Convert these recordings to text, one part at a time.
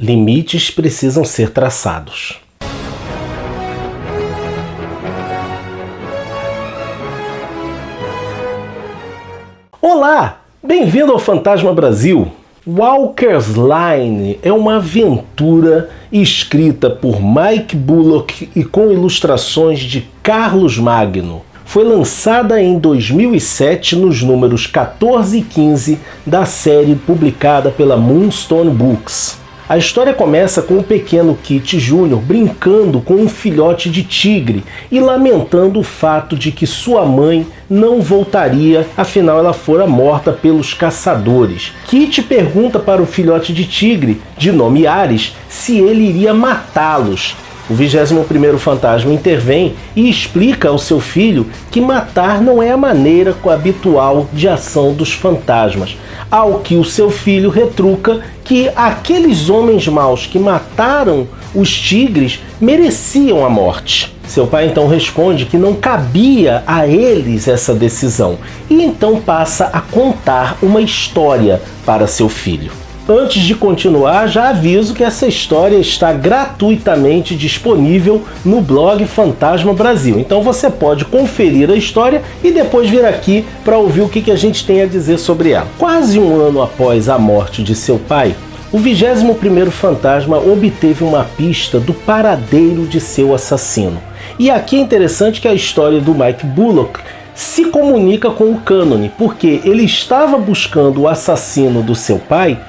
Limites precisam ser traçados. Olá! Bem-vindo ao Fantasma Brasil! Walker's Line é uma aventura escrita por Mike Bullock e com ilustrações de Carlos Magno. Foi lançada em 2007 nos números 14 e 15 da série publicada pela Moonstone Books. A história começa com o pequeno Kit Jr. brincando com um filhote de tigre e lamentando o fato de que sua mãe não voltaria, afinal ela fora morta pelos caçadores. Kit pergunta para o filhote de tigre, de nome Ares, se ele iria matá-los. O 21º fantasma intervém e explica ao seu filho que matar não é a maneira habitual de ação dos fantasmas, ao que o seu filho retruca que aqueles homens maus que mataram os tigres mereciam a morte. Seu pai então responde que não cabia a eles essa decisão e então passa a contar uma história para seu filho. Antes de continuar, já aviso que essa história está gratuitamente disponível no blog Fantasma Brasil. Então você pode conferir a história e depois vir aqui para ouvir o que a gente tem a dizer sobre ela. Quase um ano após a morte de seu pai, o 21º fantasma obteve uma pista do paradeiro de seu assassino. E aqui é interessante que a história do Mike Bullock se comunica com o cânone, porque ele estava buscando o assassino do seu pai,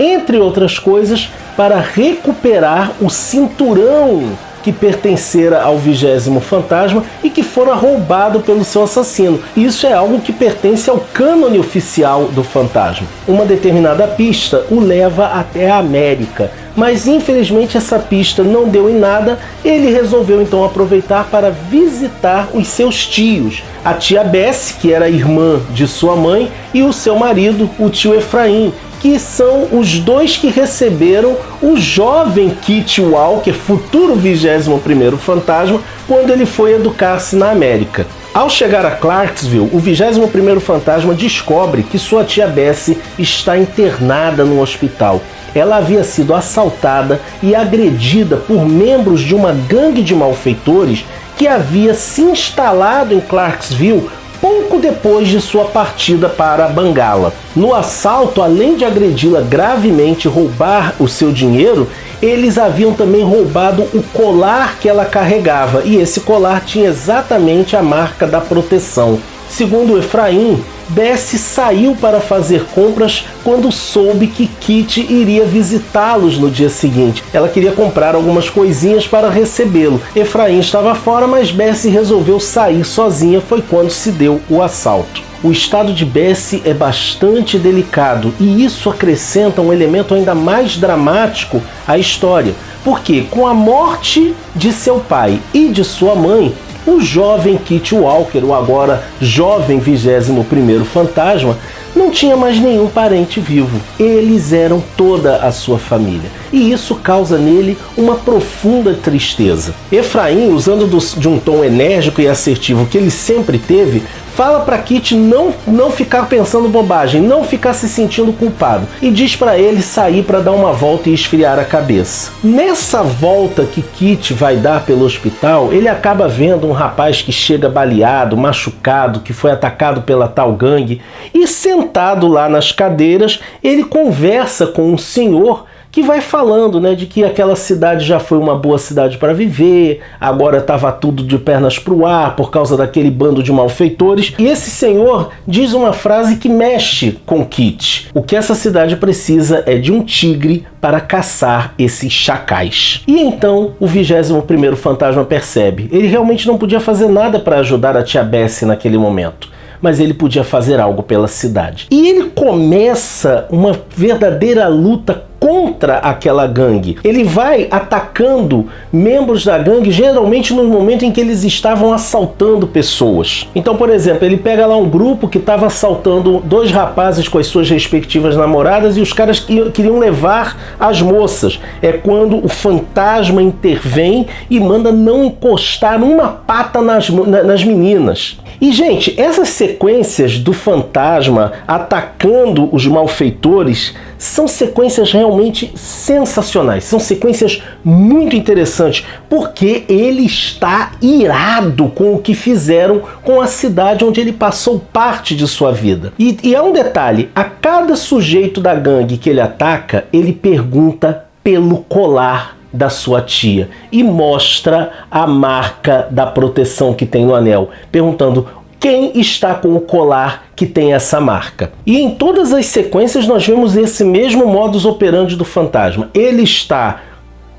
entre outras coisas, para recuperar o cinturão que pertencera ao 20º fantasma e que fora roubado pelo seu assassino. Isso é algo que pertence ao cânone oficial do fantasma. Uma determinada pista o leva até a América, mas infelizmente essa pista não deu em nada. Ele resolveu então aproveitar para visitar os seus tios, a tia Bessie, que era irmã de sua mãe, e o seu marido, o tio Efraim, que são os dois que receberam o jovem Kit Walker, futuro 21º fantasma, quando ele foi educar-se na América. Ao chegar a Clarksville, o 21º fantasma descobre que sua tia Bessie está internada no hospital. Ela havia sido assaltada e agredida por membros de uma gangue de malfeitores que havia se instalado em Clarksville pouco depois de sua partida para Bangala. No assalto, além de agredi-la gravemente e roubar o seu dinheiro, eles haviam também roubado o colar que ela carregava, e esse colar tinha exatamente a marca da proteção. Segundo Efraim, Bessie saiu para fazer compras quando soube que Kit iria visitá-los no dia seguinte. Ela queria comprar algumas coisinhas para recebê-lo. Efraim estava fora, mas Bessie resolveu sair sozinha. Foi quando se deu o assalto. O estado de Bessie é bastante delicado e isso acrescenta um elemento ainda mais dramático à história, porque com a morte de seu pai e de sua mãe, o jovem Kit Walker, o agora jovem 21º fantasma, não tinha mais nenhum parente vivo. Eles eram toda a sua família. E isso causa nele uma profunda tristeza. Efraim, usando de um tom enérgico e assertivo que ele sempre teve, fala para Kit não ficar pensando bobagem, não ficar se sentindo culpado, e diz para ele sair para dar uma volta e esfriar a cabeça. Nessa volta que Kit vai dar pelo hospital, ele acaba vendo um rapaz que chega baleado, machucado, que foi atacado pela tal gangue, e sentado lá nas cadeiras, ele conversa com um senhor que vai falando, de que aquela cidade já foi uma boa cidade para viver, agora estava tudo de pernas para o ar por causa daquele bando de malfeitores. E esse senhor diz uma frase que mexe com Kit. O que essa cidade precisa é de um tigre para caçar esses chacais. E então o 21º fantasma percebe. Ele realmente não podia fazer nada para ajudar a tia Bessie naquele momento, mas ele podia fazer algo pela cidade. E ele começa uma verdadeira luta contra aquela gangue. Ele vai atacando membros da gangue, geralmente no momento em que eles estavam assaltando pessoas. Então, por exemplo, ele pega lá um grupo que estava assaltando dois rapazes com as suas respectivas namoradas e os caras queriam levar as moças. É quando o fantasma intervém e manda não encostar uma pata nas meninas. E, gente, essas sequências do fantasma atacando os malfeitores são sequências realmente realmente sensacionais. São sequências muito interessantes, porque ele está irado com o que fizeram com a cidade onde ele passou parte de sua vida. E há um detalhe, a cada sujeito da gangue que ele ataca, ele pergunta pelo colar da sua tia e mostra a marca da proteção que tem no anel, perguntando quem está com o colar que tem essa marca. E em todas as sequências nós vemos esse mesmo modus operandi do fantasma. Ele está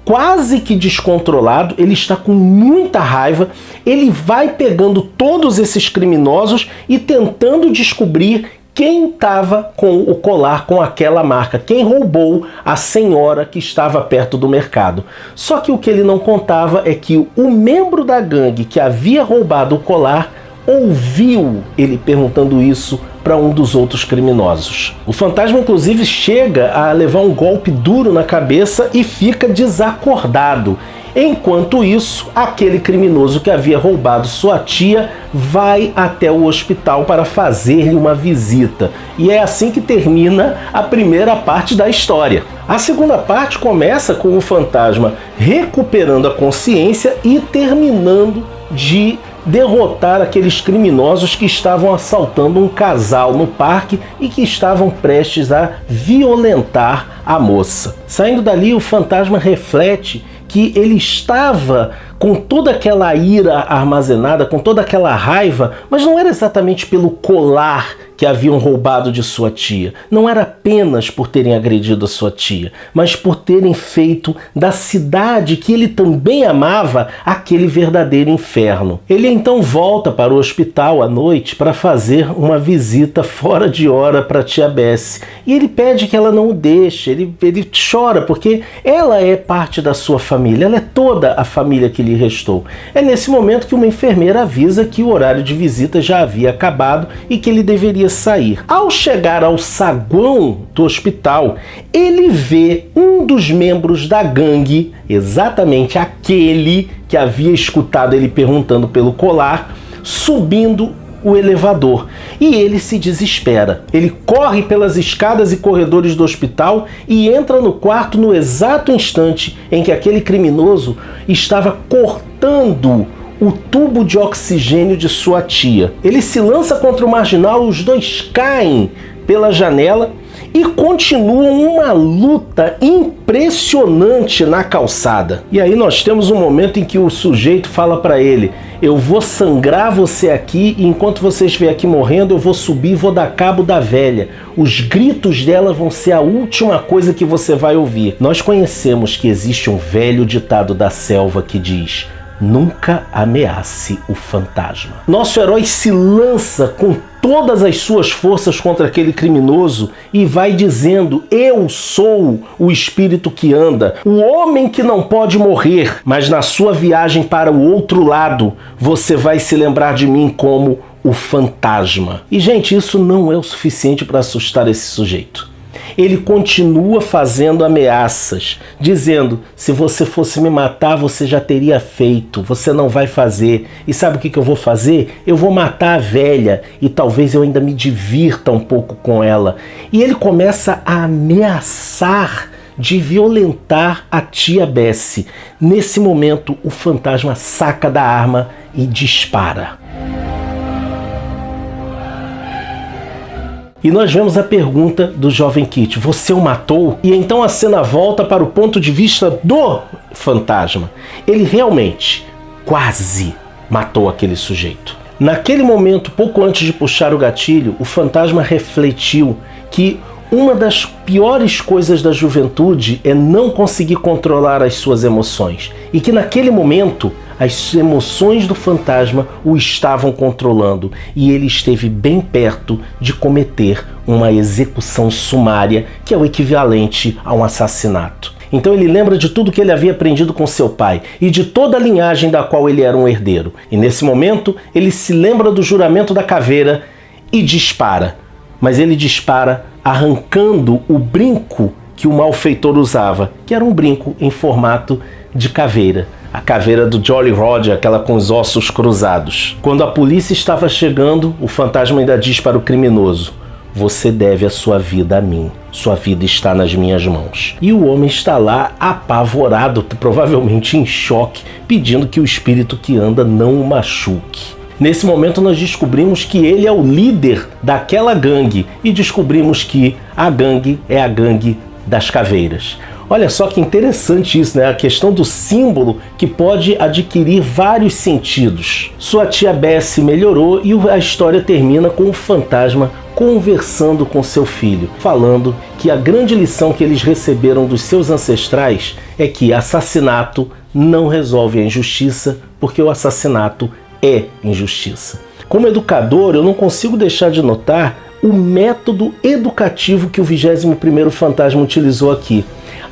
quase que descontrolado, ele está com muita raiva, ele vai pegando todos esses criminosos e tentando descobrir quem estava com o colar com aquela marca, quem roubou a senhora que estava perto do mercado. Só que o que ele não contava é que o membro da gangue que havia roubado o colar ouviu ele perguntando isso para um dos outros criminosos. O fantasma inclusive chega a levar um golpe duro na cabeça e fica desacordado. Enquanto isso, aquele criminoso que havia roubado sua tia vai até o hospital para fazer-lhe uma visita. E é assim que termina a primeira parte da história. A segunda parte começa com o fantasma recuperando a consciência e terminando de derrotar aqueles criminosos que estavam assaltando um casal no parque e que estavam prestes a violentar a moça. Saindo dali, o fantasma reflete que ele estava com toda aquela ira armazenada, com toda aquela raiva, mas não era exatamente pelo colar que haviam roubado de sua tia. Não era apenas por terem agredido a sua tia, mas por terem feito da cidade que ele também amava aquele verdadeiro inferno. Ele então volta para o hospital à noite para fazer uma visita fora de hora para a tia Bessie. E ele pede que ela não o deixe, ele chora porque ela é parte da sua família, ela é toda a família que lhe restou. É nesse momento que uma enfermeira avisa que o horário de visita já havia acabado e que ele deveria sair. Ao chegar ao saguão do hospital, ele vê um dos membros da gangue, exatamente aquele que havia escutado ele perguntando pelo colar, subindo o elevador. E ele se desespera. Ele corre pelas escadas e corredores do hospital e entra no quarto no exato instante em que aquele criminoso estava cortando o tubo de oxigênio de sua tia. Ele se lança contra o marginal, os dois caem pela janela e continuam uma luta impressionante na calçada. E aí nós temos um momento em que o sujeito fala para ele: eu vou sangrar você aqui e enquanto você estiver aqui morrendo eu vou subir e vou dar cabo da velha. Os gritos dela vão ser a última coisa que você vai ouvir. Nós conhecemos que existe um velho ditado da selva que diz: nunca ameace o fantasma. Nosso herói se lança com todas as suas forças contra aquele criminoso e vai dizendo: eu sou o espírito que anda, o homem que não pode morrer, mas na sua viagem para o outro lado, você vai se lembrar de mim como o fantasma. E, gente, isso não é o suficiente para assustar esse sujeito. Ele continua fazendo ameaças, dizendo: se você fosse me matar, você já teria feito, você não vai fazer. E sabe o que eu vou fazer? Eu vou matar a velha e talvez eu ainda me divirta um pouco com ela. E ele começa a ameaçar de violentar a tia Bessie. Nesse momento, o fantasma saca da arma e dispara. E nós vemos a pergunta do jovem Kit: você o matou? E então a cena volta para o ponto de vista do fantasma. Ele realmente quase matou aquele sujeito. Naquele momento, pouco antes de puxar o gatilho, o fantasma refletiu que uma das piores coisas da juventude é não conseguir controlar as suas emoções. E que naquele momento as emoções do fantasma o estavam controlando e ele esteve bem perto de cometer uma execução sumária, que é o equivalente a um assassinato. Então ele lembra de tudo que ele havia aprendido com seu pai e de toda a linhagem da qual ele era um herdeiro. E nesse momento ele se lembra do juramento da caveira e dispara. Mas ele dispara arrancando o brinco que o malfeitor usava, que era um brinco em formato de caveira. A caveira do Jolly Roger, aquela com os ossos cruzados. Quando a polícia estava chegando, o fantasma ainda diz para o criminoso: você deve a sua vida a mim. Sua vida está nas minhas mãos. E o homem está lá apavorado, provavelmente em choque, pedindo que o espírito que anda não o machuque. Nesse momento nós descobrimos que ele é o líder daquela gangue e descobrimos que a gangue é a gangue das caveiras. Olha só que interessante isso, né? A questão do símbolo que pode adquirir vários sentidos. Sua tia Bessie melhorou e a história termina com o fantasma conversando com seu filho, falando que a grande lição que eles receberam dos seus ancestrais é que assassinato não resolve a injustiça, porque o assassinato é injustiça. Como educador, eu não consigo deixar de notar o método educativo que o 21º fantasma utilizou aqui.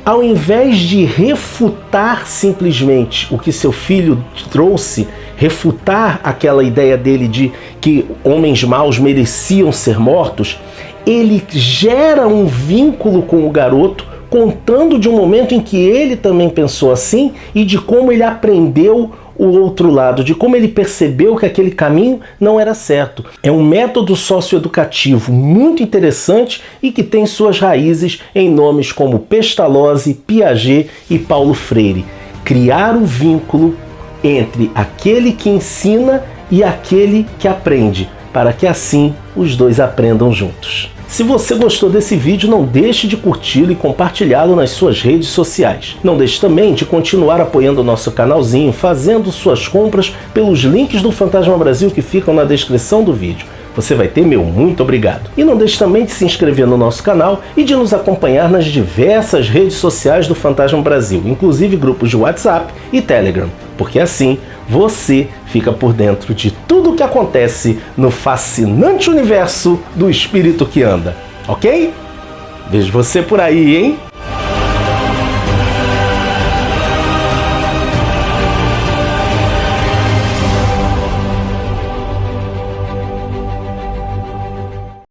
Ao invés de refutar simplesmente o que seu filho trouxe, refutar aquela ideia dele de que homens maus mereciam ser mortos, ele gera um vínculo com o garoto, contando de um momento em que ele também pensou assim e de como ele aprendeu o outro lado, de como ele percebeu que aquele caminho não era certo. É um método socioeducativo muito interessante e que tem suas raízes em nomes como Pestalozzi, Piaget e Paulo Freire. Criar o vínculo entre aquele que ensina e aquele que aprende, para que assim os dois aprendam juntos. Se você gostou desse vídeo, não deixe de curti-lo e compartilhá-lo nas suas redes sociais. Não deixe também de continuar apoiando o nosso canalzinho, fazendo suas compras pelos links do Fantasma Brasil que ficam na descrição do vídeo. Você vai ter meu muito obrigado. E não deixe também de se inscrever no nosso canal e de nos acompanhar nas diversas redes sociais do Fantasma Brasil, inclusive grupos de WhatsApp e Telegram, porque assim você fica por dentro de tudo o que acontece no fascinante universo do espírito que anda, ok? Vejo você por aí, hein?